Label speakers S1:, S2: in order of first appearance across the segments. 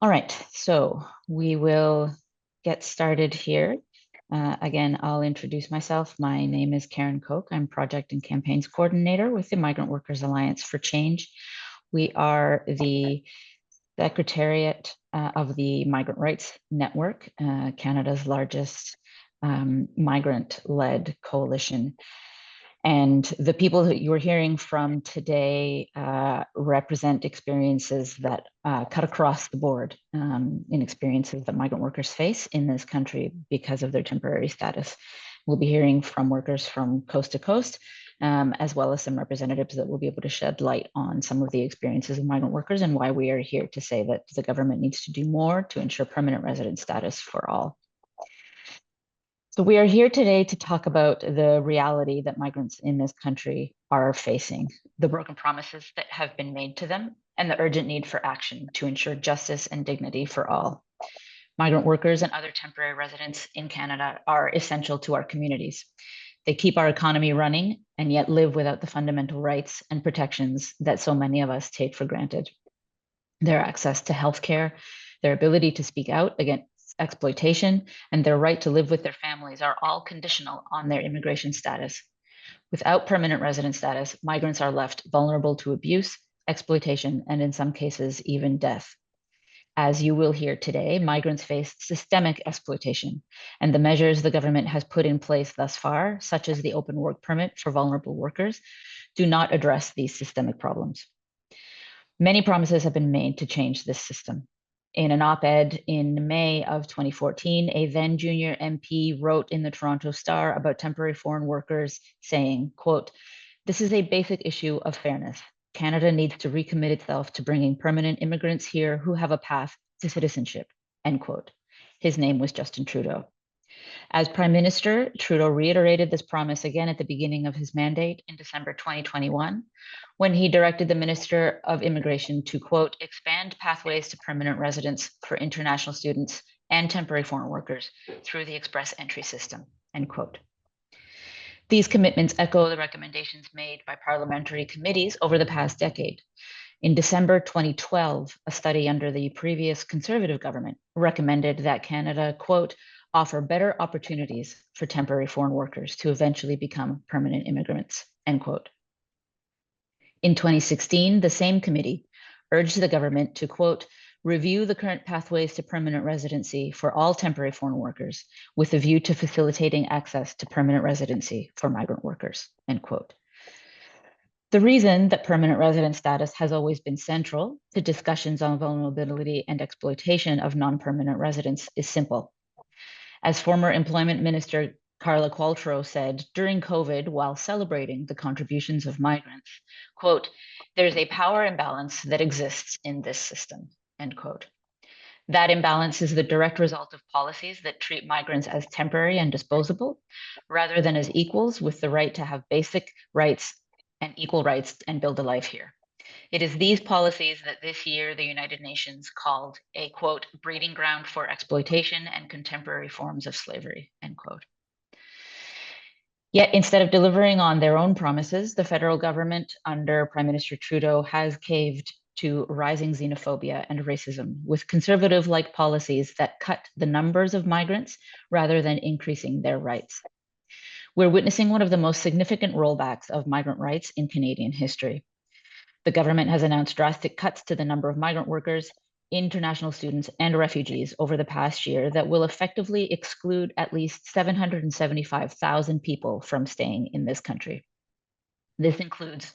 S1: All right, so we will get started here. Again, I'll introduce myself. My name is Karen Cocq. I'm Project and Campaigns Coordinator with the Migrant Workers Alliance for Change. We are the Secretariat of the Migrant Rights Network, Canada's largest migrant-led coalition. And the people that you're hearing from today represent experiences that cut across the board in experiences that migrant workers face in this country because of their temporary status. We'll be hearing from workers from coast to coast, as well as some representatives that will be able to shed light on some of the experiences of migrant workers and why we are here to say that the government needs to do more to ensure permanent resident status for all. So we are here today to talk about the reality that migrants in this country are facing, the broken promises that have been made to them, and the urgent need for action to ensure justice and dignity for all. Migrant workers and other temporary residents in Canada are essential to our communities. They keep our economy running and yet live without the fundamental rights and protections that so many of us take for granted. Their access to healthcare, their ability to speak out against exploitation, and their right to live with their families are all conditional on their immigration status. Without permanent resident status, migrants are left vulnerable to abuse, exploitation, and in some cases, even death. As you will hear today, migrants face systemic exploitation, and the measures the government has put in place thus far, such as the open work permit for vulnerable workers, do not address these systemic problems. Many promises have been made to change this system. In an op-ed in May of 2014, a then junior MP wrote in the Toronto Star about temporary foreign workers saying, quote, "This is a basic issue of fairness. Canada needs to recommit itself to bringing permanent immigrants here who have a path to citizenship," end quote. His name was Justin Trudeau. As Prime Minister, Trudeau reiterated this promise again at the beginning of his mandate in December 2021, when he directed the Minister of Immigration to, quote, "expand pathways to permanent residence for international students and temporary foreign workers through the express entry system," end quote. These commitments echo the recommendations made by parliamentary committees over the past decade. In December 2012, a study under the previous Conservative government recommended that Canada, quote, "offer better opportunities for temporary foreign workers to eventually become permanent immigrants," end quote. In 2016, the same committee urged the government to, quote, "review the current pathways to permanent residency for all temporary foreign workers with a view to facilitating access to permanent residency for migrant workers," end quote. The reason that permanent resident status has always been central to discussions on vulnerability and exploitation of non-permanent residents is simple. As former Employment Minister Carla Qualtrough said during COVID while celebrating the contributions of migrants, quote, "there's a power imbalance that exists in this system," end quote. That imbalance is the direct result of policies that treat migrants as temporary and disposable, rather than as equals with the right to have basic rights and equal rights and build a life here. It is these policies that this year the United Nations called a, quote, "breeding ground for exploitation and contemporary forms of slavery," end quote. Yet instead of delivering on their own promises, the federal government under Prime Minister Trudeau has caved to rising xenophobia and racism with conservative-like policies that cut the numbers of migrants rather than increasing their rights. We're witnessing one of the most significant rollbacks of migrant rights in Canadian history. The government has announced drastic cuts to the number of migrant workers, international students, and refugees over the past year that will effectively exclude at least 775,000 people from staying in this country. This includes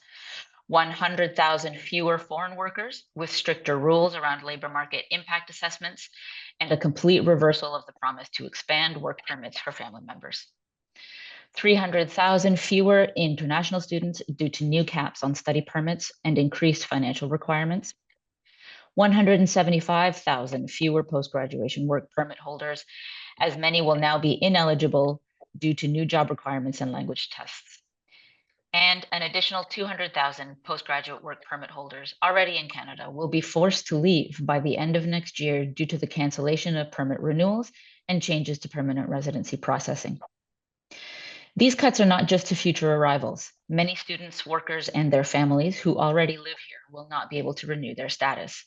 S1: 100,000 fewer foreign workers with stricter rules around labor market impact assessments and a complete reversal of the promise to expand work permits for family members. 300,000 fewer international students due to new caps on study permits and increased financial requirements. 175,000 fewer post-graduation work permit holders, as many will now be ineligible due to new job requirements and language tests. And an additional 200,000 postgraduate work permit holders already in Canada will be forced to leave by the end of next year due to the cancellation of permit renewals and changes to permanent residency processing. These cuts are not just to future arrivals. Many students, workers, and their families who already live here will not be able to renew their status.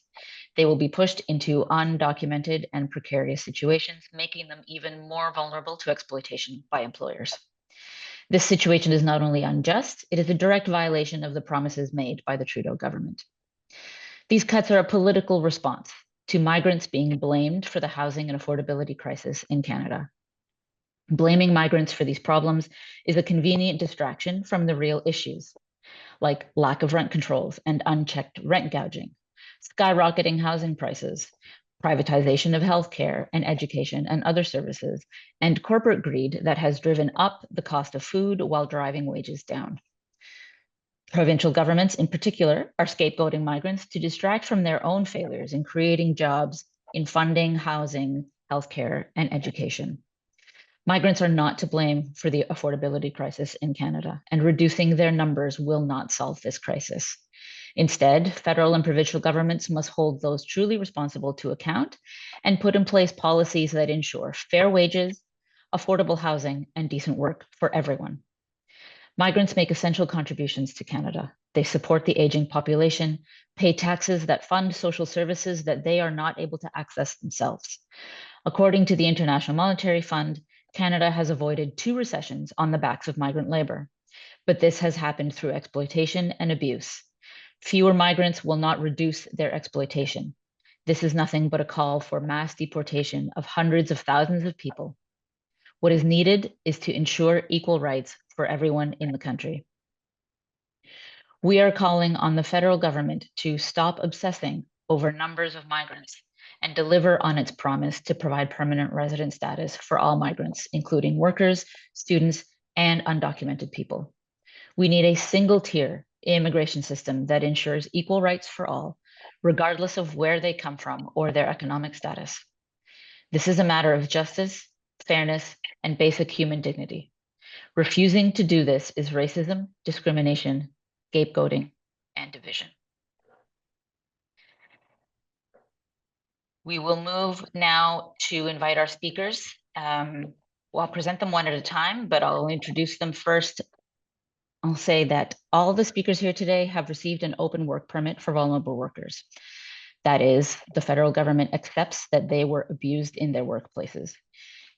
S1: They will be pushed into undocumented and precarious situations, making them even more vulnerable to exploitation by employers. This situation is not only unjust, it is a direct violation of the promises made by the Trudeau government. These cuts are a political response to migrants being blamed for the housing and affordability crisis in Canada. Blaming migrants for these problems is a convenient distraction from the real issues, like lack of rent controls and unchecked rent gouging, skyrocketing housing prices, privatization of healthcare and education and other services, and corporate greed that has driven up the cost of food while driving wages down. Provincial governments, in particular, are scapegoating migrants to distract from their own failures in creating jobs, in funding housing, healthcare, and education. Migrants are not to blame for the affordability crisis in Canada, and reducing their numbers will not solve this crisis. Instead, federal and provincial governments must hold those truly responsible to account and put in place policies that ensure fair wages, affordable housing, and decent work for everyone. Migrants make essential contributions to Canada. They support the aging population, pay taxes that fund social services that they are not able to access themselves. According to the International Monetary Fund, Canada has avoided 2 recessions on the backs of migrant labor, but this has happened through exploitation and abuse. Fewer migrants will not reduce their exploitation. This is nothing but a call for mass deportation of hundreds of thousands of people. What is needed is to ensure equal rights for everyone in the country. We are calling on the federal government to stop obsessing over numbers of migrants and deliver on its promise to provide permanent resident status for all migrants, including workers, students, and undocumented people. We need a single-tier immigration system that ensures equal rights for all, regardless of where they come from or their economic status. This is a matter of justice, fairness, and basic human dignity. Refusing to do this is racism, discrimination, scapegoating, and division. We will move now to invite our speakers. I'll present them one at a time, but I'll introduce them first. I'll say that all the speakers here today have received an open work permit for vulnerable workers. That is, the federal government accepts that they were abused in their workplaces.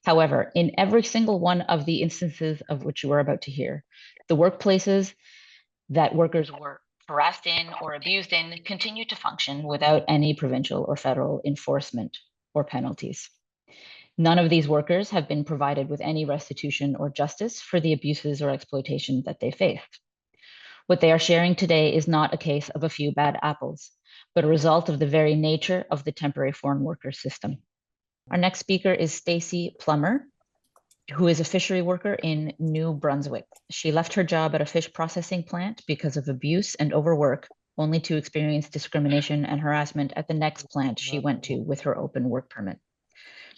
S1: However, in every single one of the instances of which you are about to hear, the workplaces that workers were harassed in or abused in continue to function without any provincial or federal enforcement or penalties. None of these workers have been provided with any restitution or justice for the abuses or exploitation that they faced. What they are sharing today is not a case of a few bad apples, but a result of the very nature of the temporary foreign worker system. Our next speaker is Stacy Plummer, who is a fishery worker in New Brunswick. She left her job at a fish processing plant because of abuse and overwork, only to experience discrimination and harassment at the next plant she went to with her open work permit.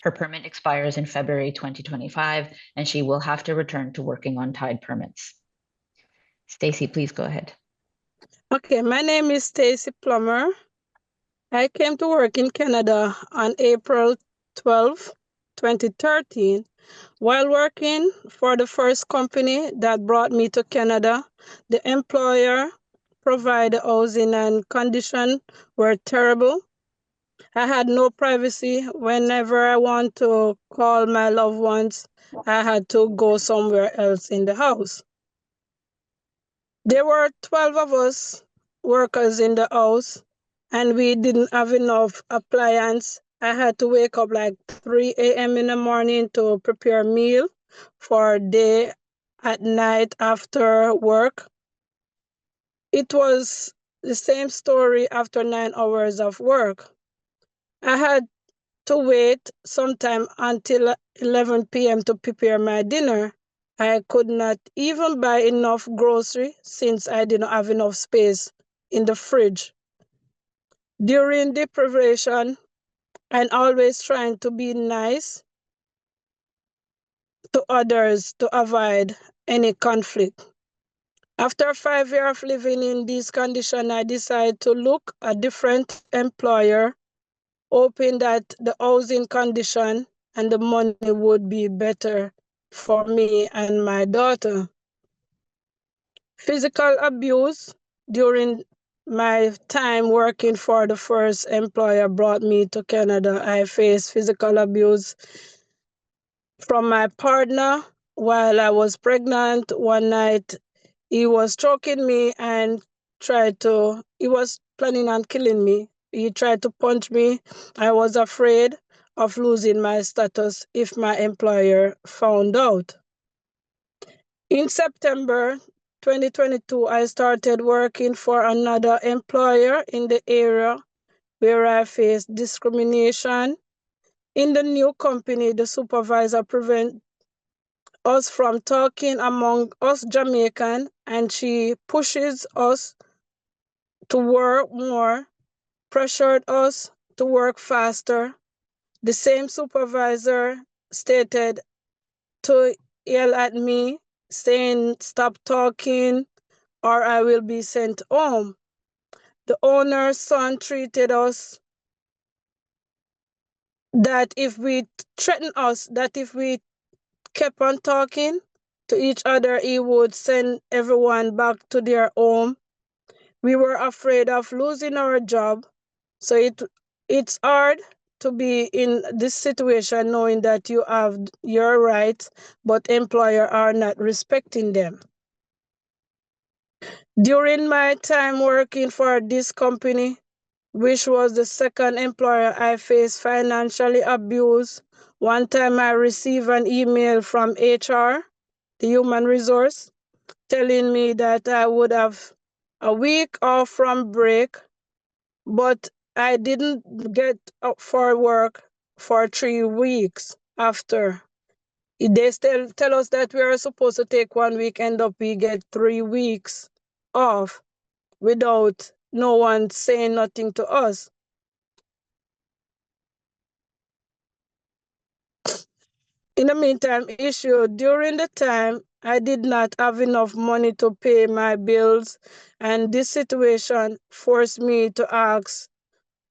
S1: Her permit expires in February 2025, and she will have to return to working on tied permits. Stacy, please go ahead.
S2: Okay, my name is Stacy Plummer. I came to work in Canada on April 12, 2013. While working for the first company that brought me to Canada, the employer provided housing and conditions were terrible. I had no privacy. Whenever I want to call my loved ones, I had to go somewhere else in the house. There were 12 of us workers in the house, and we didn't have enough appliance. I had to wake up like 3 a.m. in the morning to prepare a meal for day at night after work. It was the same story after 9 hours of work. I had to wait sometime until 11 p.m. to prepare my dinner. I could not even buy enough grocery since I didn't have enough space in the fridge. During deprivation, and always trying to be nice to others to avoid any conflict. After 5 years of living in these conditions, I decided to look a different employer, hoping that the housing condition and the money would be better for me and my daughter. Physical abuse during my time working for the first employer brought me to Canada, I faced physical abuse from my partner while I was pregnant. One night, he was choking me and he was planning on killing me. He tried to punch me. I was afraid of losing my status if my employer found out. In September 2022, I started working for another employer in the area where I faced discrimination. In the new company, the supervisor prevent us from talking among us Jamaican, and she pushes us to work more, pressured us to work faster. The same supervisor stated to yell at me, saying, "Stop talking or I will be sent home." The owner's son treated us that if we threatened us, that if we kept on talking to each other, he would send everyone back to their home. We were afraid of losing our job. So it's hard to be in this situation knowing that you have your rights, but employer are not respecting them. During my time working for this company, which was the second employer, I faced financially abuse. One time I received an email from HR, the human resource, telling me that I would have a week off from break, but I didn't get up for work for 3 weeks after. They still tell us that we are supposed to take 1 week, end up we get 3 weeks off without no one saying nothing to us. In the meantime, during the time, I did not have enough money to pay my bills, and this situation forced me to ask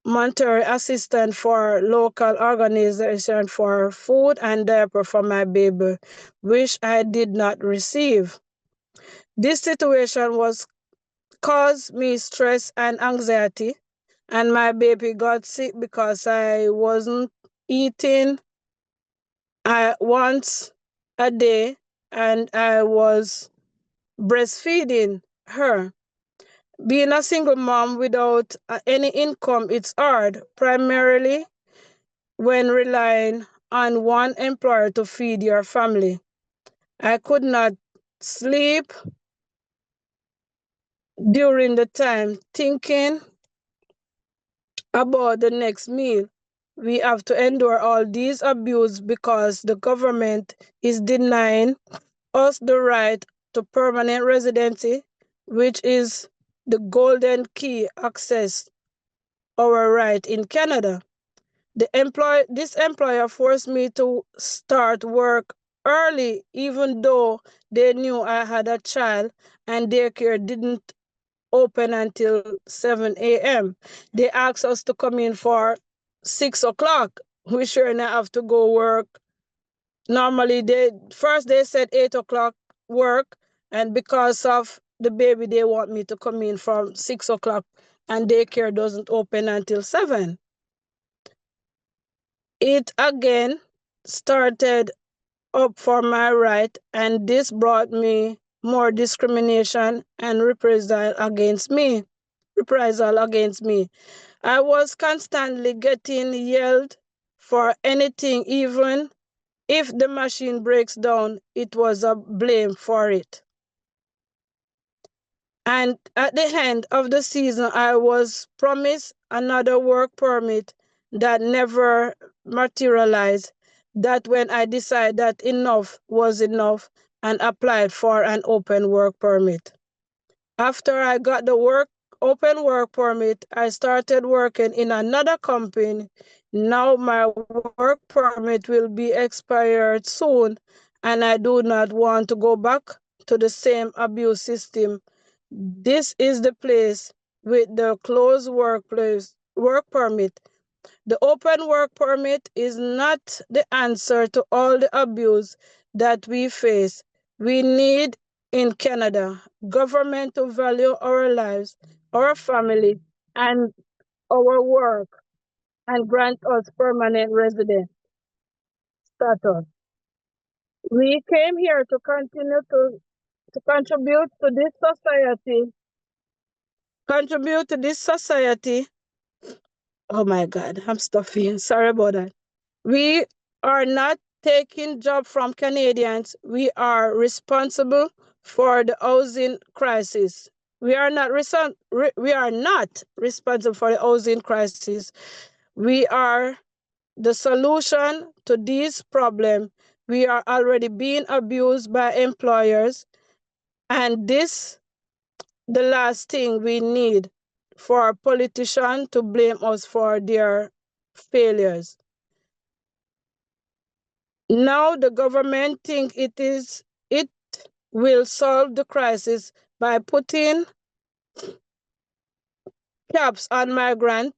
S2: monetary assistance for local organization for food and diaper for my baby, which I did not receive. This situation was caused me stress and anxiety, and my baby got sick because I wasn't eating once a day, and I was breastfeeding her. Being a single mom without any income, it's hard, primarily when relying on one employer to feed your family. I could not sleep during the time thinking about the next meal. We have to endure all these abuse because the government is denying us the right to permanent residency, which is the golden key access our right in Canada. This employer forced me to start work early, even though they knew I had a child and daycare didn't open until 7 a.m. They asked us to come in for 6 o'clock. We sure enough have to go work. Normally, they said 8 o'clock work, and because of the baby, they want me to come in from 6 o'clock, and daycare doesn't open until 7. It again started up for my right, and this brought me more discrimination and reprisal against me. I was constantly getting yelled for anything, even if the machine breaks down, it was a blame for it. And at the end of the season, I was promised another work permit that never materialized. That when I decided that enough was enough and applied for an open work permit. After I got the open work permit, I started working in another company. Now my work permit will be expired soon, and I do not want to go back to the same abuse system. This is the place with the closed work permit. The open work permit is not the answer to all the abuse that we face. We need in Canada government to value our lives, our family, and our work, and grant us permanent resident status. We came here to continue to contribute to this society. Oh my God, I'm stuffy. Sorry about that. We are not taking job from Canadians. We are responsible for the housing crisis. We are not responsible for the housing crisis. We are the solution to this problem. We are already being abused by employers, and this the last thing we need for politicians to blame us for their failures. Now the government think it will solve the crisis by putting caps on migrants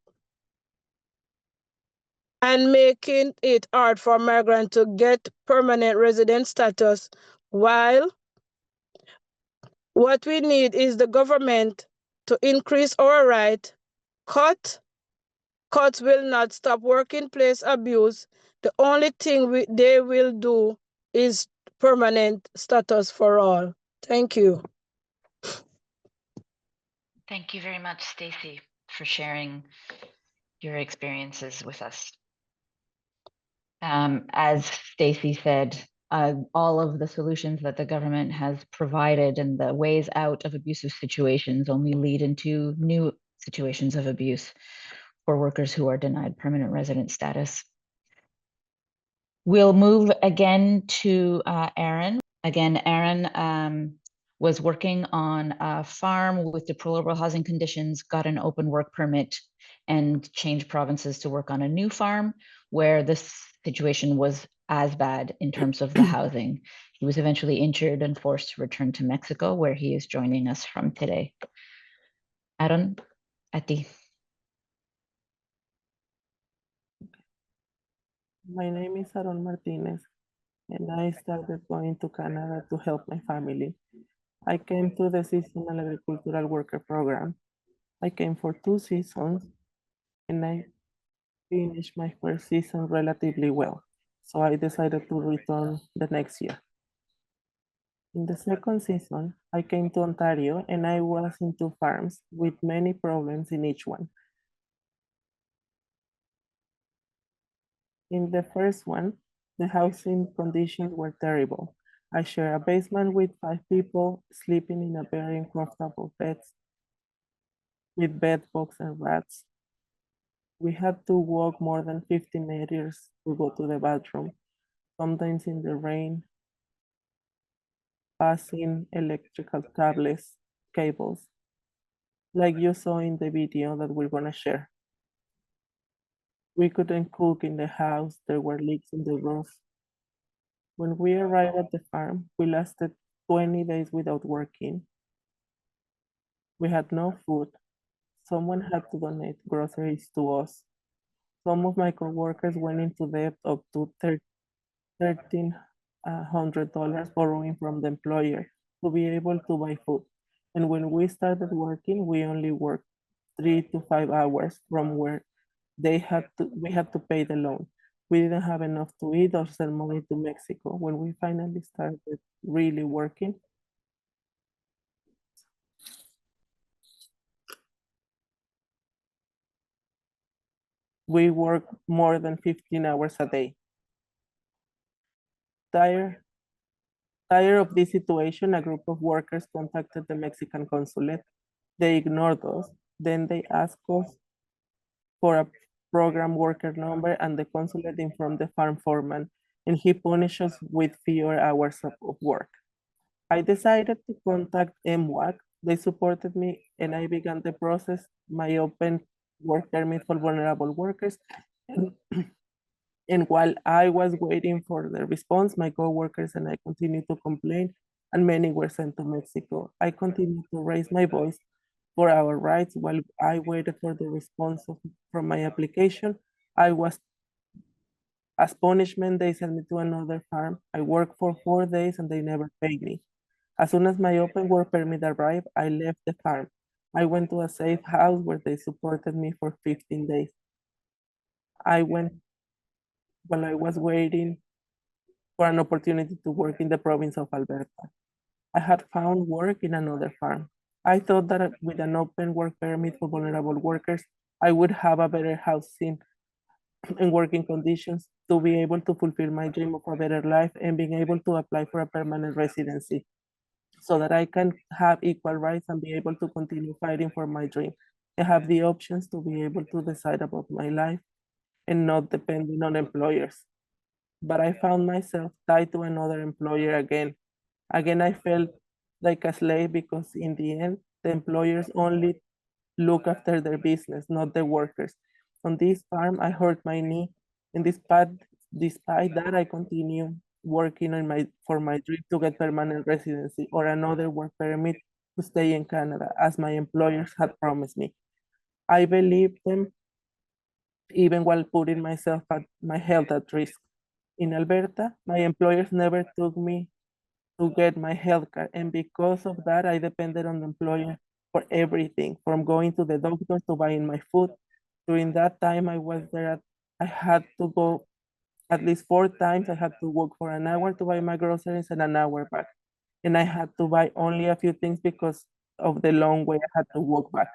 S2: and making it hard for migrants to get permanent resident status, while what we need is the government to increase our right. Cuts will not stop working place abuse. The only thing they will do is permanent status for all. Thank you.
S1: Thank you very much, Stacy, for sharing your experiences with us. As Stacy said, all of the solutions that the government has provided and the ways out of abusive situations only lead into new situations of abuse for workers who are denied permanent resident status. We'll move again to Aaron. Again, Aaron was working on a farm with deplorable housing conditions, got an open work permit, and changed provinces to work on a new farm where this situation was as bad in terms of the housing. He was eventually injured and forced to return to Mexico, where he is joining us from today. Aaron, a ti.
S3: My name is Aaron Martinez, and I started going to Canada to help my family. I came to the seasonal agricultural worker program. I came for 2 seasons, and I finished my first season relatively well. So I decided to return the next year. In the second season, I came to Ontario, and I was in 2 farms with many problems in each one. In the first one, the housing conditions were terrible. I share a basement with 5 people sleeping in a very uncomfortable beds with bed bugs and rats. We had to walk more than 50 meters to go to the bathroom, sometimes in the rain, passing electrical cables, like you saw in the video that we're gonna share. We couldn't cook in the house, there were leaks in the roof. When we arrived at the farm, we lasted 20 days without working. We had no food. Someone had to donate groceries to us. Some of my coworkers went into debt up to $1,300 borrowing from the employer to be able to buy food. And when we started working, we only worked 3 to 5 hours from where we had to pay the loan. We didn't have enough to eat or send money to Mexico. When we finally started really working, we worked more than 15 hours a day. Tired of this situation, a group of workers contacted the Mexican consulate. They ignored us. Then they asked us for a program worker number, and the consulate informed the farm foreman, and he punished us with fewer hours of work. I decided to contact MWAC. They supported me, and I began the process, my open work permit for vulnerable workers. And while I was waiting for the response, my coworkers and I continued to complain, and many were sent to Mexico. I continued to raise my voice for our rights while I waited for the response from my application. As punishment, they sent me to another farm. I worked for 4 days and they never paid me. As soon as my open work permit arrived, I left the farm. I went to a safe house where they supported me for 15 days. I went while I was waiting for an opportunity to work in the province of Alberta. I had found work in another farm. I thought that with an open work permit for vulnerable workers, I would have a better housing and working conditions to be able to fulfill my dream of a better life and being able to apply for a permanent residency so that I can have equal rights and be able to continue fighting for my dream. I have the options to be able to decide about my life and not depending on employers. But I found myself tied to another employer again. Again, I felt like a slave because in the end, the employers only look after their business, not the workers. On this farm, I hurt my knee, and despite that, I continue working on for my dream to get permanent residency or another work permit to stay in Canada, as my employers had promised me. I believed them even while putting my health at risk. In Alberta, my employers never took me to get my health care, and because of that, I depended on the employer for everything, from going to the doctor to buying my food. During that time I was there, I had to go at least 4 times. I had to walk for an hour to buy my groceries and an hour back. And I had to buy only a few things because of the long way I had to walk back.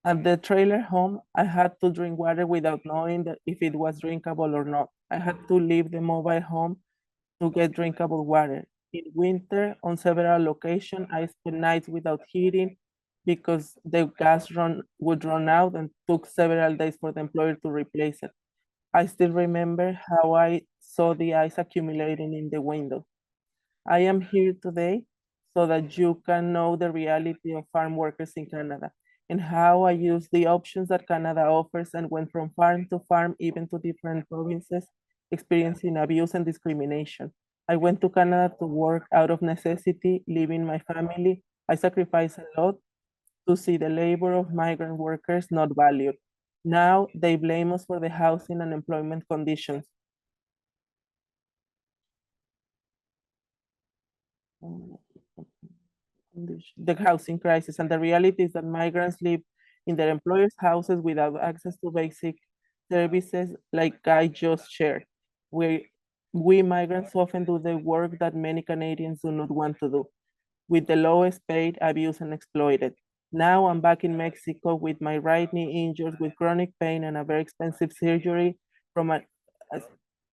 S3: At the trailer home, I had to drink water without knowing that if it was drinkable or not. I had to leave the mobile home to get drinkable water. In winter, on several locations, I spent nights without heating because the gas would run out and took several days for the employer to replace it. I still remember how I saw the ice accumulating in the window. I am here today so that you can know the reality of farm workers in Canada and how I use the options that Canada offers and went from farm to farm, even to different provinces, experiencing abuse and discrimination. I went to Canada to work out of necessity, leaving my family. I sacrificed a lot to see the labor of migrant workers not valued. Now they blame us for the housing and employment conditions. The housing crisis, and the reality is that migrants live in their employers' houses without access to basic services like I just shared. We migrants often do the work that many Canadians do not want to do, with the lowest paid, abused, and exploited. Now I'm back in Mexico with my right knee injured with chronic pain and a very expensive surgery from a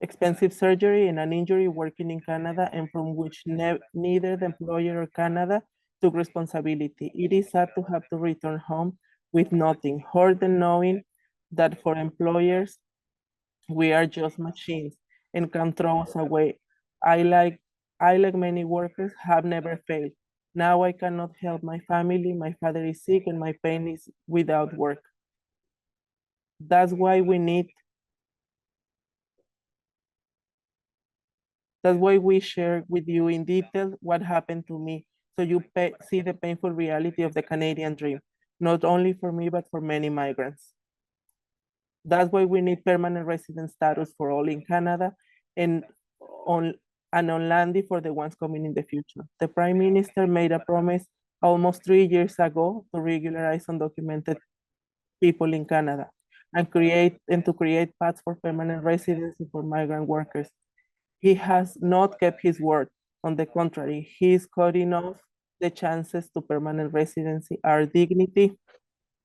S3: expensive surgery and an injury working in Canada, and from which neither the employer or Canada took responsibility. It is sad to have to return home with nothing, hurt than knowing that for employers, we are just machines and can throw us away. I, like many workers, have never failed. Now I cannot help my family, my father is sick, and my pain is without work. That's why we share with you in detail what happened to me, so you see the painful reality of the Canadian dream, not only for me, but for many migrants. That's why we need permanent resident status for all in Canada and on landy for the ones coming in the future. The Prime Minister made a promise almost 3 years ago to regularize undocumented people in Canada and to create paths for permanent residency for migrant workers. He has not kept his word. On the contrary, he is cutting off the chances to permanent residency. Our dignity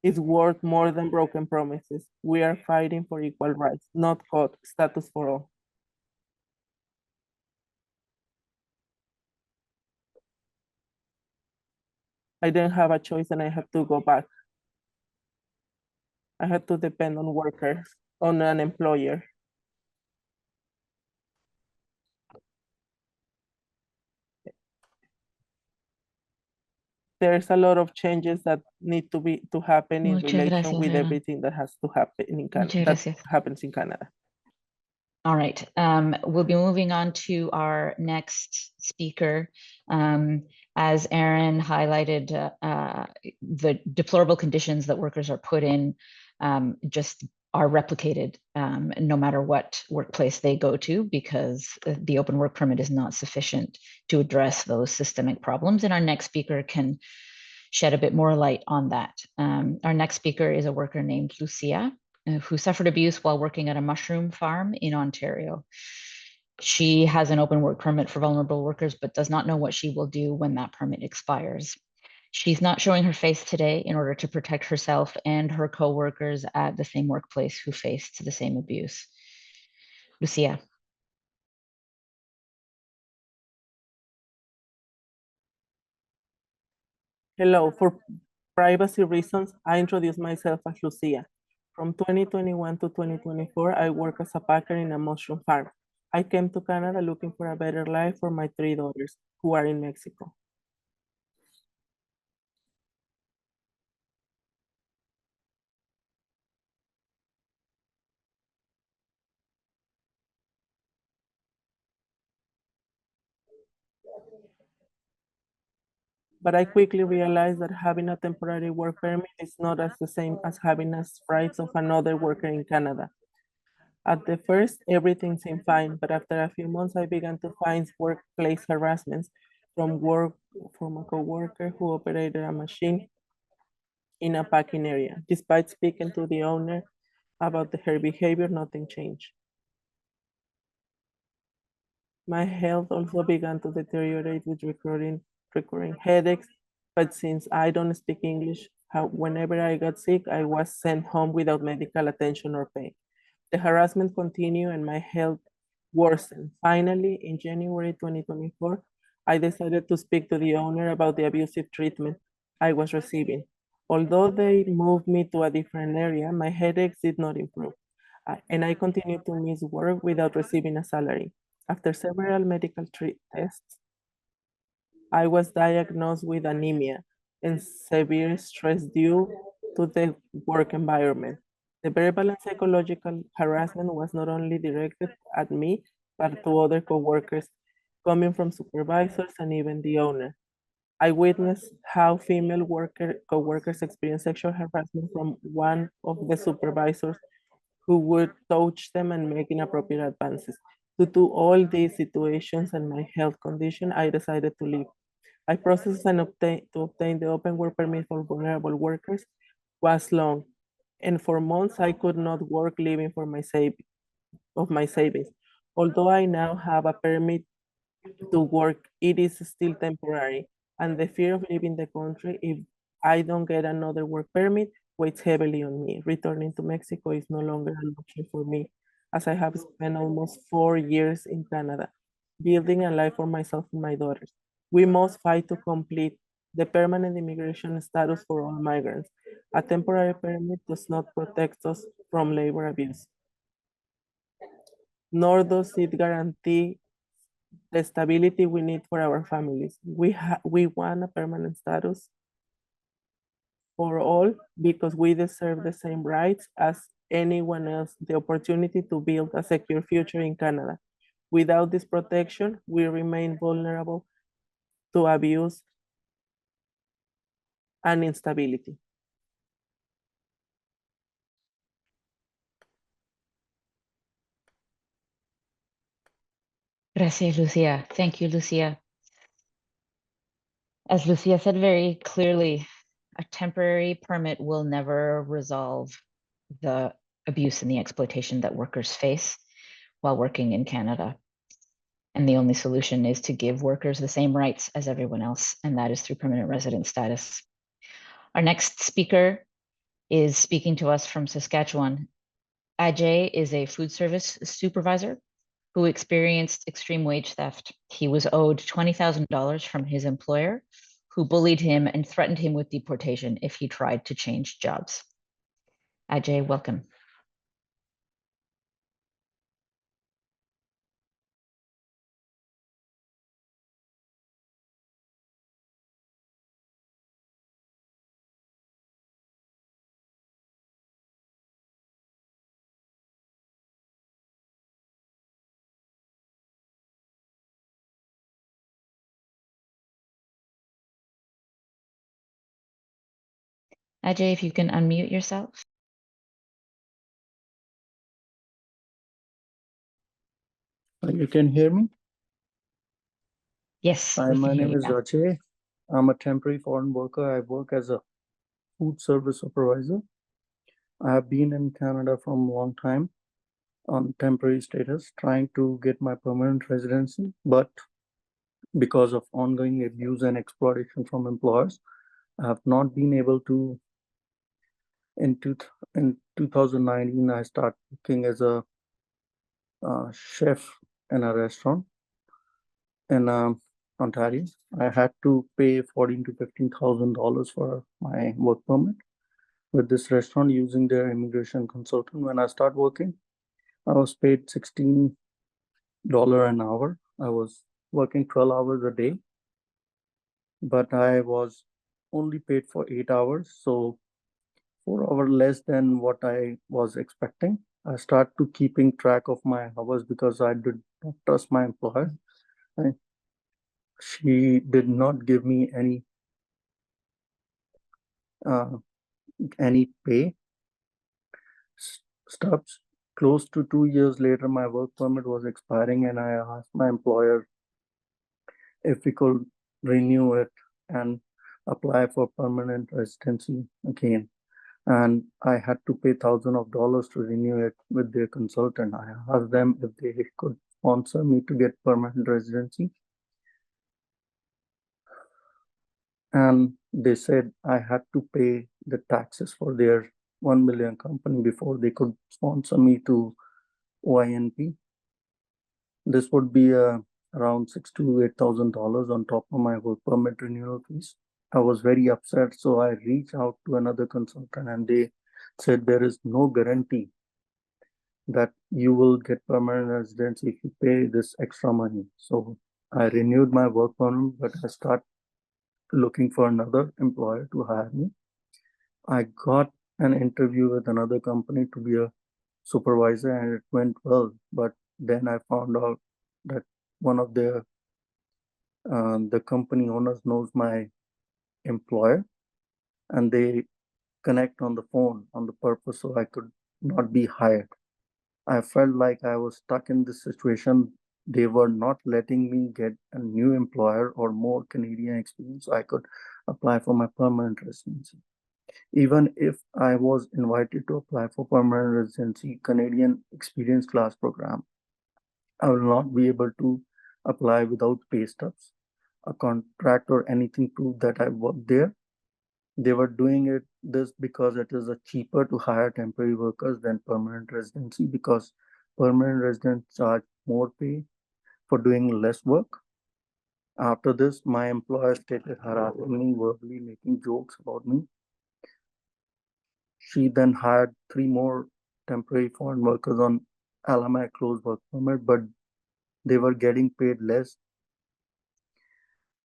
S3: is worth more than broken promises. We are fighting for equal rights, not Cocq status for all. I didn't have a choice and I had to go back. I had to depend on workers, on an employer. There's a lot of changes that need to happen in relation with everything that has to happen in Canada, that happens in Canada.
S1: All right, we'll be moving on to our next speaker. As Aaron highlighted, the deplorable conditions that workers are put in just are replicated no matter what workplace they go to, because the open work permit is not sufficient to address those systemic problems. And our next speaker can shed a bit more light on that. Our next speaker is a worker named Lucia, who suffered abuse while working at a mushroom farm in Ontario. She has an open work permit for vulnerable workers, but does not know what she will do when that permit expires. She's not showing her face today in order to protect herself and her coworkers at the same workplace who faced the same abuse. Lucia.
S3: Hello, for privacy reasons, I introduce myself as Lucia. From 2021 to 2024, I work as a packer in a mushroom farm. I came to Canada looking for a better life for my 3 daughters who are in Mexico. But I quickly realized that having a temporary work permit is not as the same as having the rights of another worker in Canada. At the first, everything seemed fine, but after a few months, I began to find workplace harassment from a coworker who operated a machine in a packing area. Despite speaking to the owner about her behavior, nothing changed. My health also began to deteriorate with recurring headaches, but since I don't speak English, whenever I got sick, I was sent home without medical attention or pay. The harassment continued and my health worsened. Finally, in January 2024, I decided to speak to the owner about the abusive treatment I was receiving. Although they moved me to a different area, my headaches did not improve, and I continued to miss work without receiving a salary. After several medical tests, I was diagnosed with anemia and severe stress due to the work environment. The verbal and psychological harassment was not only directed at me, but to other coworkers, coming from supervisors and even the owner. I witnessed how female coworkers experienced sexual harassment from one of the supervisors who would touch them and make inappropriate advances. Due to all these situations and my health condition, I decided to leave. I processed and obtain the open work permit for vulnerable workers was long, and for months I could not work living for my savings. Although I now have a permit to work, it is still temporary, and the fear of leaving the country if I don't get another work permit weighs heavily on me. Returning to Mexico is no longer an option for me, as I have spent almost 4 years in Canada, building a life for myself and my daughters. We must fight to complete the permanent immigration status for all migrants. A temporary permit does not protect us from labor abuse, nor does it guarantee the stability we need for our families. We want a permanent status for all because we deserve the same rights as anyone else, the opportunity to build a secure future in Canada. Without this protection, we remain vulnerable to abuse and instability.
S1: Gracias, Lucia. Thank you, Lucia. As Lucia said very clearly, a temporary permit will never resolve the abuse and the exploitation that workers face while working in Canada. And the only solution is to give workers the same rights as everyone else, and that is through permanent resident status. Our next speaker is speaking to us from Saskatchewan. Ajay is a food service supervisor who experienced extreme wage theft. He was owed $20,000 from his employer, who bullied him and threatened him with deportation if he tried to change jobs. Ajay, welcome. Ajay, if you can unmute yourself.
S4: You can hear me?
S1: Yes,
S4: Hi,
S1: we can
S4: my
S1: hear
S4: name
S1: you
S4: is
S1: now.
S4: Ajay. I'm a temporary foreign worker. I work as a food service supervisor. I have been in Canada from a long time on temporary status, trying to get my permanent residency. But because of ongoing abuse and exploitation from employers, I have not been able to. In 2019, I started working as a chef in a restaurant in Ontario. I had to pay $14,000 to $15,000 for my work permit with this restaurant using their immigration consultant. When I started working, I was paid $16 an hour. I was working 12 hours a day, but I was only paid for 8 hours, so 4 hours less than what I was expecting. I started to keeping track of my hours because I did not trust my employer. She did not give me uh, any pay stubs. Close to 2 years later, my work permit was expiring, and I asked my employer if we could renew it and apply for permanent residency again. And I had to pay thousands of dollars to renew it with their consultant. I asked them if they could sponsor me to get permanent residency. And they said I had to pay the taxes for their 1 million company before they could sponsor me to OINP. This would be around $6,000 to $8,000 on top of my work permit renewal fees. I was very upset, so I reached out to another consultant, and they said there is no guarantee that you will get permanent residency if you pay this extra money. So I renewed my work permit, but I started looking for another employer to hire me. I got an interview with another company to be a supervisor, and it went well. But then I found out that one of the company owners knows my employer, and they connect on the phone on the purpose so I could not be hired. I felt like I was stuck in this situation. They were not letting me get a new employer or more Canadian experience so I could apply for my permanent residency. Even if I was invited to apply for permanent residency Canadian experience class program, I will not be able to apply without pay stubs, a contract or anything proof that I worked there. They were doing this because it is cheaper to hire temporary workers than permanent residency, because permanent residents charge more pay for doing less work. After this, my employer started harassing me, verbally making jokes about me. She then hired 3 more temporary foreign workers on LMIA closed work permit, but they were getting paid less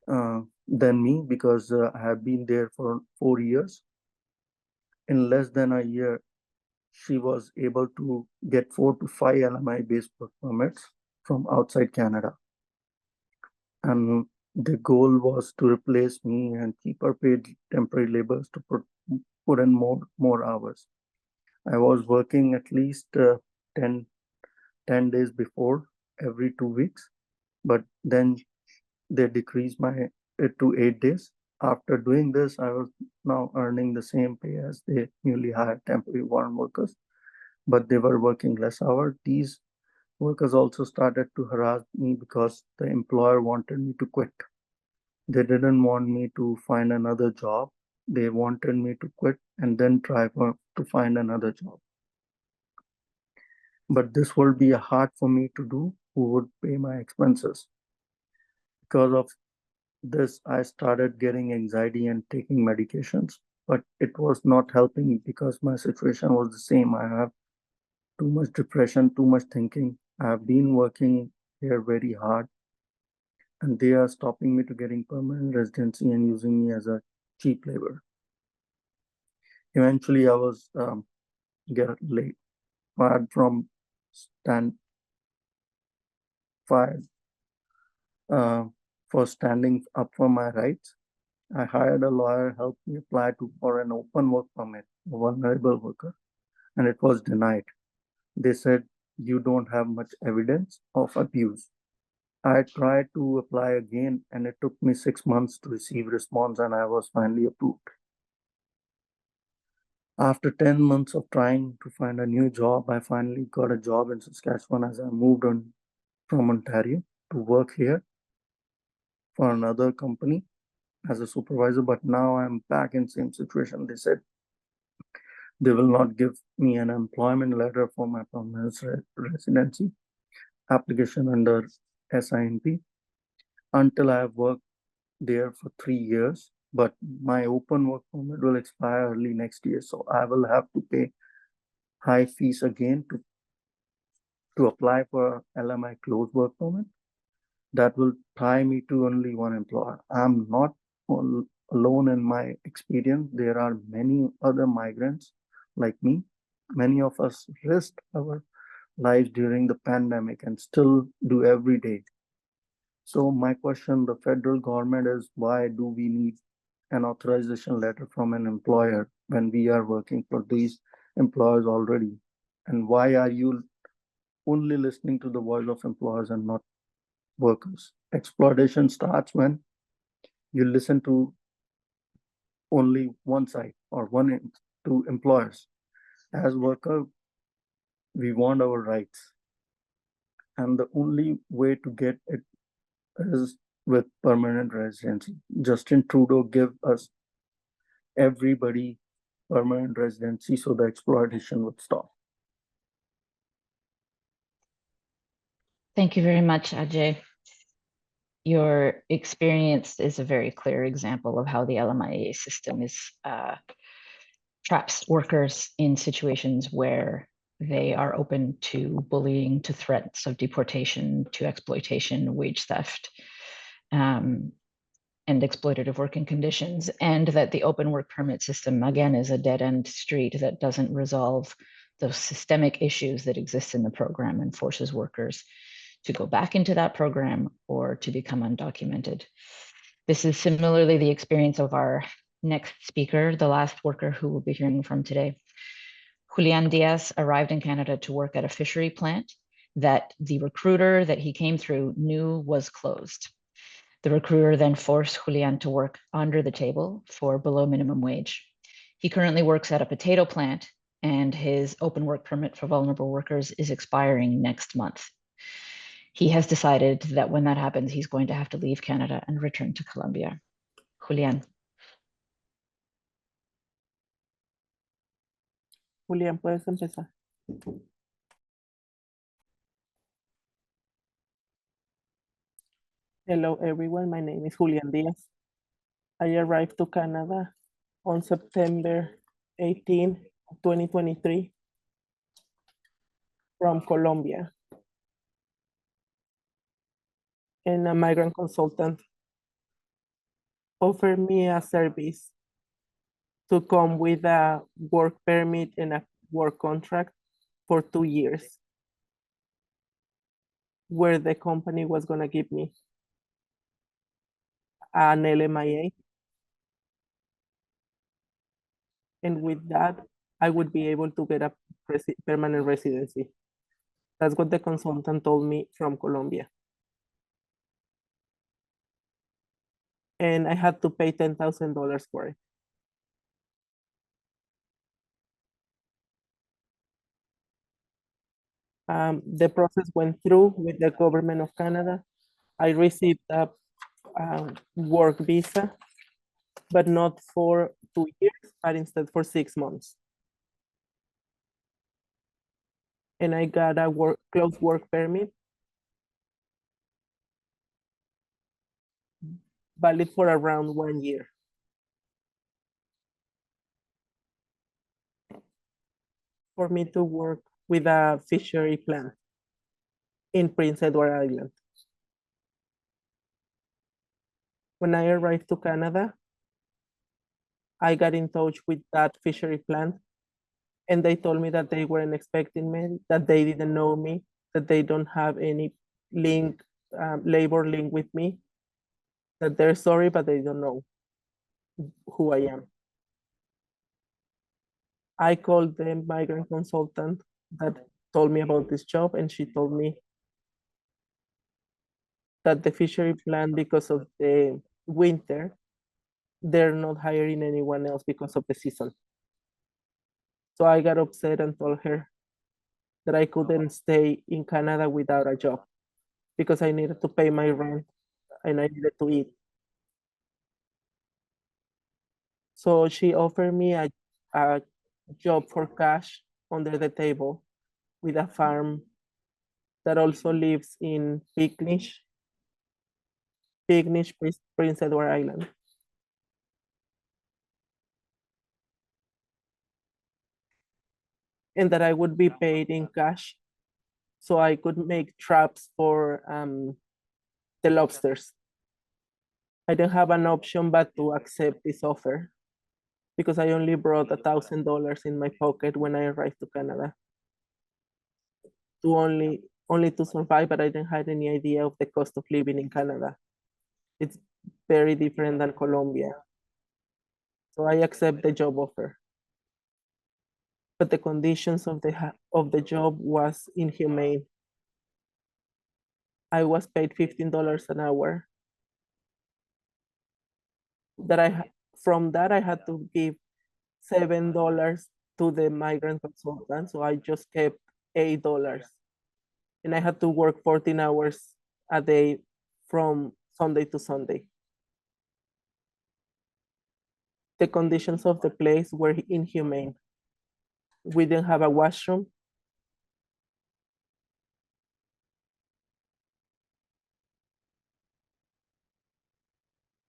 S4: than me because I have been there for 4 years. In less than a year, she was able to get 4 to 5 LMI-based work permits from outside Canada. And the goal was to replace me and keep her paid temporary laborers to put in more hours. I was working at least 10 days before every 2 weeks, but then they decreased it to 8 days. After doing this, I was now earning the same pay as the newly hired temporary foreign workers, but they were working less hours. These workers also started to harass me because the employer wanted me to quit. They didn't want me to find another job. They wanted me to quit and then try to find another job. But this would be hard for me to do. Who would pay my expenses? Because of this, I started getting anxiety and taking medications, but it was not helping because my situation was the same. I have too much depression, too much thinking. I have been working here very hard, and they are stopping me to getting permanent residency and using me as a cheap labor. Eventually, I was get late, fired from fired for standing up for my rights. I hired a lawyer, helped me apply for an open work permit, a vulnerable worker, and it was denied. They said you don't have much evidence of abuse. I tried to apply again and it took me 6 months to receive response and I was finally approved. After 10 months of trying to find a new job, I finally got a job in Saskatchewan as I moved on from Ontario to work here for another company as a supervisor, but now I'm back in same situation. They said they will not give me an employment letter for my permanent residency application under SINP until I have worked there for 3 years, but my open work permit will expire early next year. So I will have to pay high fees again to apply for LMI closed work permit. That will tie me to only one employer. I'm not alone in my experience. There are many other migrants like me. Many of us risked our lives during the pandemic and still do every day. So my question, the federal government is, why do we need an authorization letter from an employer when we are working for these employers already? And why are you only listening to the voice of employers and not workers? Exploitation starts when you listen to only one side or two employers. As workers, we want our rights. And the only way to get it is with permanent residency. Justin Trudeau give us everybody permanent residency so the exploitation would stop.
S1: Thank you very much, Ajay. Your experience is a very clear example of how the LMIA system is traps workers in situations where they are open to bullying, to threats of deportation, to exploitation, wage theft, and exploitative working conditions, and that the open work permit system, again, is a dead-end street that doesn't resolve those systemic issues that exist in the program and forces workers to go back into that program or to become undocumented. This is similarly the experience of our next speaker, the last worker who we'll be hearing from today. Julian Diaz arrived in Canada to work at a fishery plant that the recruiter that he came through knew was closed. The recruiter then forced Julian to work under the table for below minimum wage. He currently works at a potato plant and his open work permit for vulnerable workers is expiring next month. He has decided that when that happens, he's going to have to leave Canada and return to Colombia. Julian.
S3: Julián, puedes empezar. Hello, everyone. My name is Julian Diaz. I arrived to Canada on September 18, 2023 from Colombia. And a migrant consultant offered me a service to come with a work permit and a work contract for 2 years, where the company was gonna give me an LMIA. And with that, I would be able to get a permanent residency. That's what the consultant told me from Colombia. And I had to pay $10,000 for it. The process went through with the government of Canada. I received a work visa, but not for 2 years, but instead for 6 months. And I got a closed work permit, valid for around 1 year. For me to work with a fishery plant in Prince Edward Island. When I arrived to Canada, I got in touch with that fishery plant and they told me that they weren't expecting me, that they didn't know me, that they don't have any link, labor link with me, that they're sorry, but they don't know who I am. I called the migrant consultant that told me about this job, and she told me that the fishery plant, because of the winter, they're not hiring anyone else because of the season. So I got upset and told her that I couldn't stay in Canada without a job because I needed to pay my rent and I needed to eat. So she offered me a job for cash under the table with a farm that also lives in Picnish, Prince Edward Island. And that I would be paid in cash so I could make traps for the lobsters. I didn't have an option but to accept this offer because I only brought $1,000 in my pocket when I arrived to Canada to only to survive, but I didn't have any idea of the cost of living in Canada. It's very different than Colombia. So I accept the job offer. But the conditions of the job was inhumane. I was paid $15 an hour. From that I had to give $7 to the migrant consultant. So I just kept $8. And I had to work 14 hours a day from Sunday to Sunday. The conditions of the place were inhumane. We didn't have a washroom.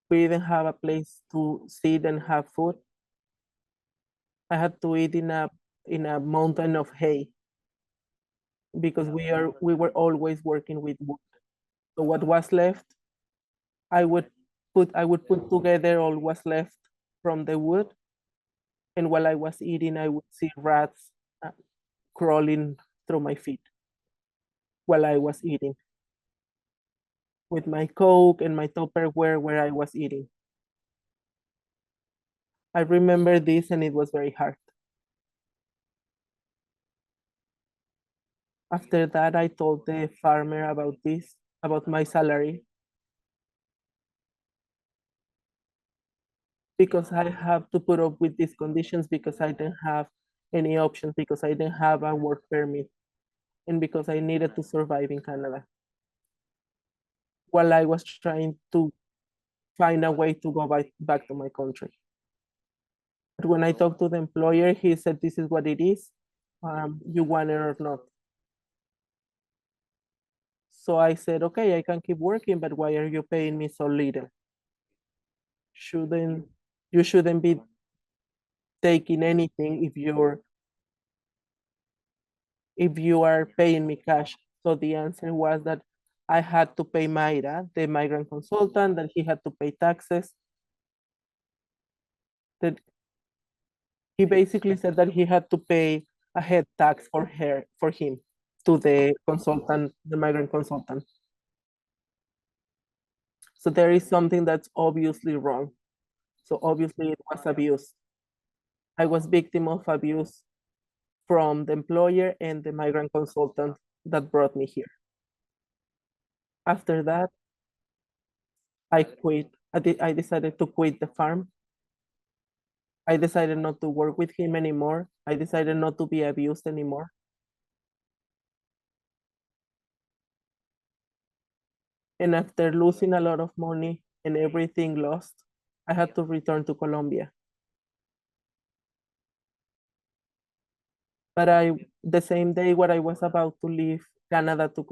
S3: We didn't have a place to sit and have food. I had to eat in a mountain of hay because we were always working with wood. So what was left, I would put together all was left from the wood, and while I was eating, I would see rats crawling through my feet while I was eating with my Cocq and my Tupperware where I was eating. I remember this and it was very hard. After that, I told the farmer about this, about my salary. Because I have to put up with these conditions because I didn't have any options, because I didn't have a work permit, and because I needed to survive in Canada. While I was trying to find a way to go back to my country. But when I talked to the employer, he said, this is what it is. You want it or not. So I said, okay, I can keep working, but why are you paying me so little? You shouldn't be taking anything if you are paying me cash. So the answer was that I had to pay Mayra, the migrant consultant, that he had to pay taxes. That he basically said that he had to pay a head tax for him to the consultant, the migrant consultant. So there is something that's obviously wrong. So obviously it was abuse. I was victim of abuse from the employer and the migrant consultant that brought me here. After that, I quit. I decided to quit the farm. I decided not to work with him anymore. I decided not to be abused anymore. And after losing a lot of money and everything lost, I had to return to Colombia. But the same day when I was about to leave Canada to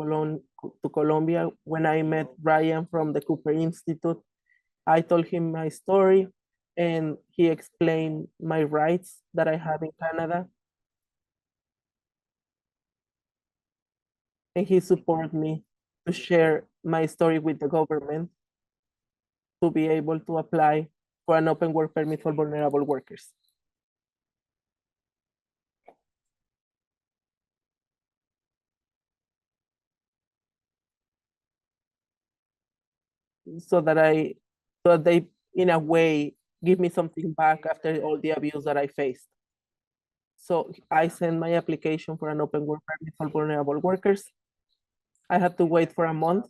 S3: Colombia, when I met Brian from the Cooper Institute, I told him my story and he explained my rights that I have in Canada. And he supported me to share my story with the government to be able to apply for an open work permit for vulnerable workers. So that they, in a way, give me something back after all the abuse that I faced. So I sent my application for an open work permit for vulnerable workers. I had to wait for a month.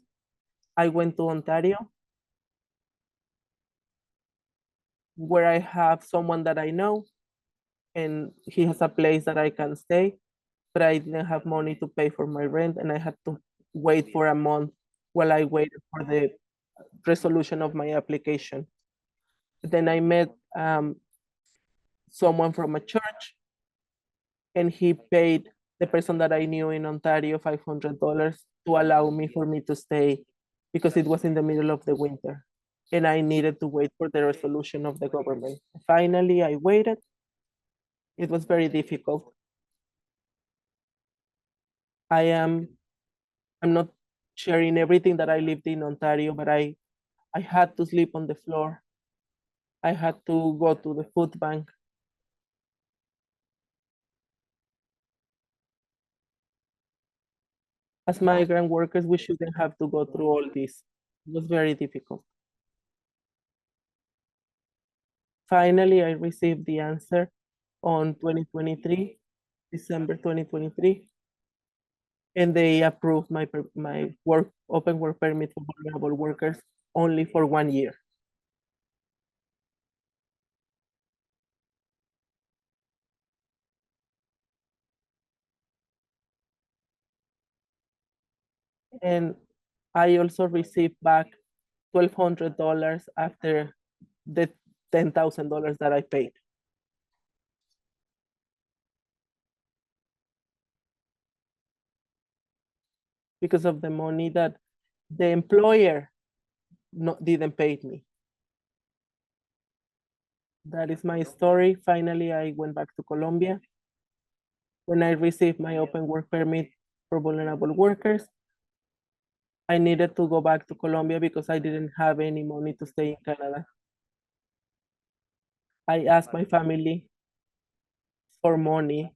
S3: I went to Ontario, where I have someone that I know, and he has a place that I can stay, but I didn't have money to pay for my rent, and I had to wait for a month while I waited for the resolution of my application. Then I met someone from a church, and he paid the person that I knew in Ontario $500 to allow me to stay, because it was in the middle of the winter and I needed to wait for the resolution of the government. Finally, I waited. It was very difficult. I'm not sharing everything that I lived in Ontario, but I had to sleep on the floor. I had to go to the food bank. As migrant workers, we shouldn't have to go through all this. It was very difficult. Finally, I received the answer on 2023, December 2023, and they approved my open work permit for vulnerable workers only for 1 year. And I also received back $1,200 after the $10,000 that I paid. Because of the money that the employer didn't pay me. That is my story. Finally, I went back to Colombia. When I received my open work permit for vulnerable workers, I needed to go back to Colombia because I didn't have any money to stay in Canada. I asked my family for money.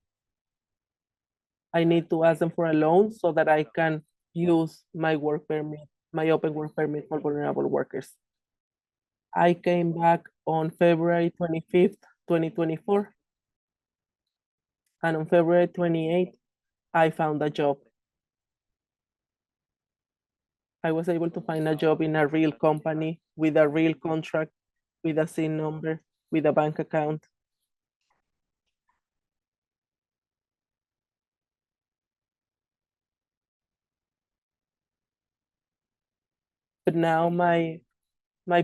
S3: I need to ask them for a loan so that I can use my work permit, my open work permit for vulnerable workers. I came back on February 25th, 2024. And on February 28th, I found a job. I was able to find a job in a real company with a real contract, with a SIN number, with a bank account. But now my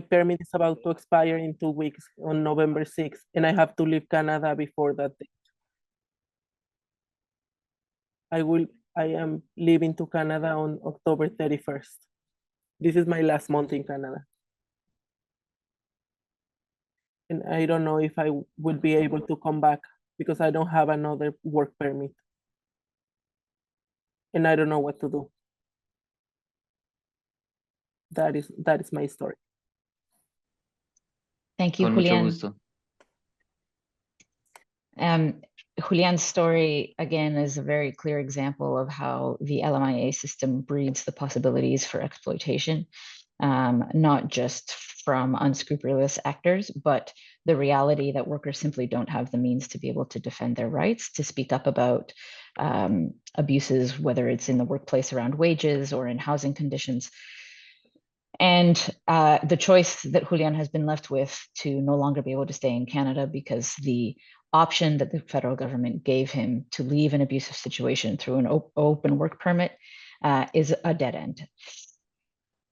S3: permit is about to expire in 2 weeks on November 6th, and I have to leave Canada before that date. I am leaving to Canada on October 31st. This is my last month in Canada. And I don't know if I would be able to come back because I don't have another work permit. And I don't know what to do. That is my story.
S1: Thank you,
S5: Con mucho
S1: Julian.
S5: gusto.
S1: Julian's story, again, is a very clear example of how the LMIA system breeds the possibilities for exploitation, not just from unscrupulous actors, but the reality that workers simply don't have the means to be able to defend their rights, to speak up about abuses, whether it's in the workplace around wages or in housing conditions. And the choice that Julian has been left with to no longer be able to stay in Canada because the option that the federal government gave him to leave an abusive situation through an open work permit is a dead end.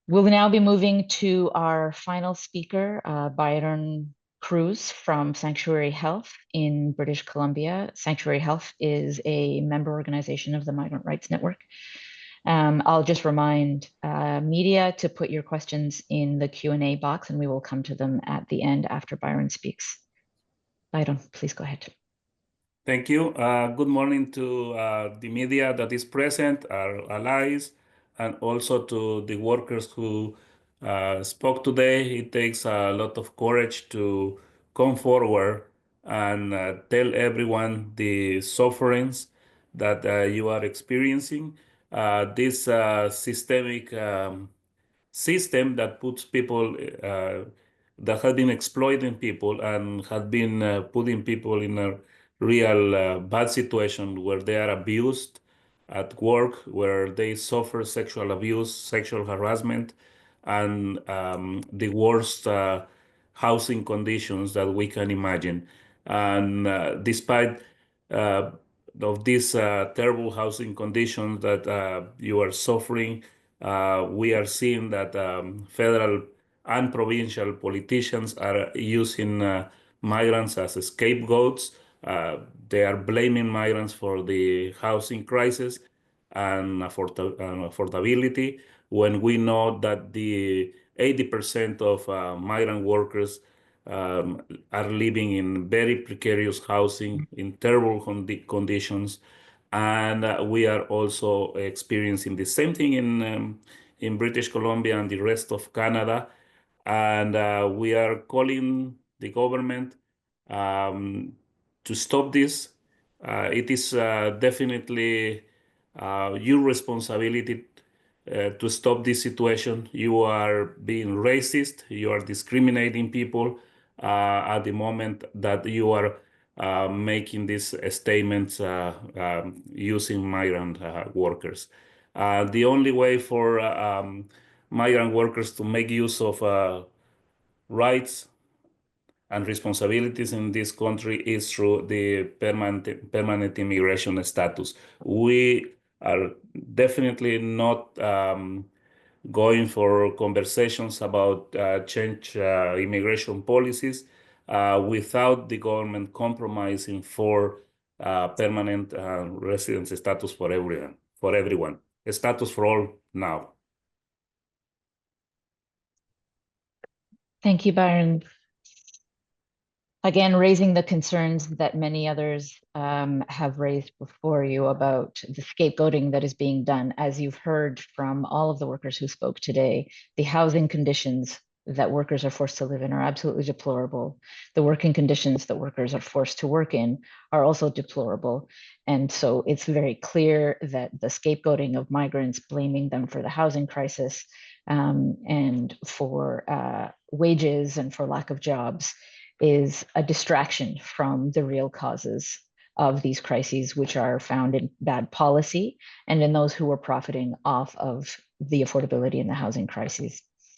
S1: We'll now be moving to our final speaker, Byron Cruz from Sanctuary Health in British Columbia. Sanctuary Health is a member organization of the Migrant Rights Network. I'll just remind media to put your questions in the Q&A box and we will come to them at the end after Byron speaks. Byron, please go ahead.
S6: Thank you. Good morning to the media that is present, our allies, and also to the workers who spoke today. It takes a lot of courage to come forward and tell everyone the sufferings that you are experiencing. This systemic system that puts people that have been exploiting people and have been putting people in a real bad situation where they are abused at work, where they suffer sexual abuse, sexual harassment, and the worst housing conditions that we can imagine. And despite of these terrible housing conditions that you are suffering, we are seeing that federal and provincial politicians are using migrants as scapegoats. They are blaming migrants for the housing crisis and affordability, when we know that the 80% of migrant workers are living in very precarious housing, in terrible conditions. And we are also experiencing the same thing in British Columbia and the rest of Canada. And we are calling the government to stop this. It is definitely your responsibility to stop this situation. You are being racist, you are discriminating people at the moment that you are making these statements using migrant workers. The only way for migrant workers to make use of rights and responsibilities in this country is through the permanent immigration status. We are definitely not going for conversations about change immigration policies without the government compromising for permanent residence status for everyone, a status for all now.
S1: Thank you, Byron. Again, raising the concerns that many others have raised before you about the scapegoating that is being done. As you've heard from all of the workers who spoke today, the housing conditions that workers are forced to live in are absolutely deplorable. The working conditions that workers are forced to work in are also deplorable. And so it's very clear that the scapegoating of migrants, blaming them for the housing crisis and for wages and for lack of jobs, is a distraction from the real causes of these crises, which are found in bad policy and in those who are profiting off of the affordability and the housing crises.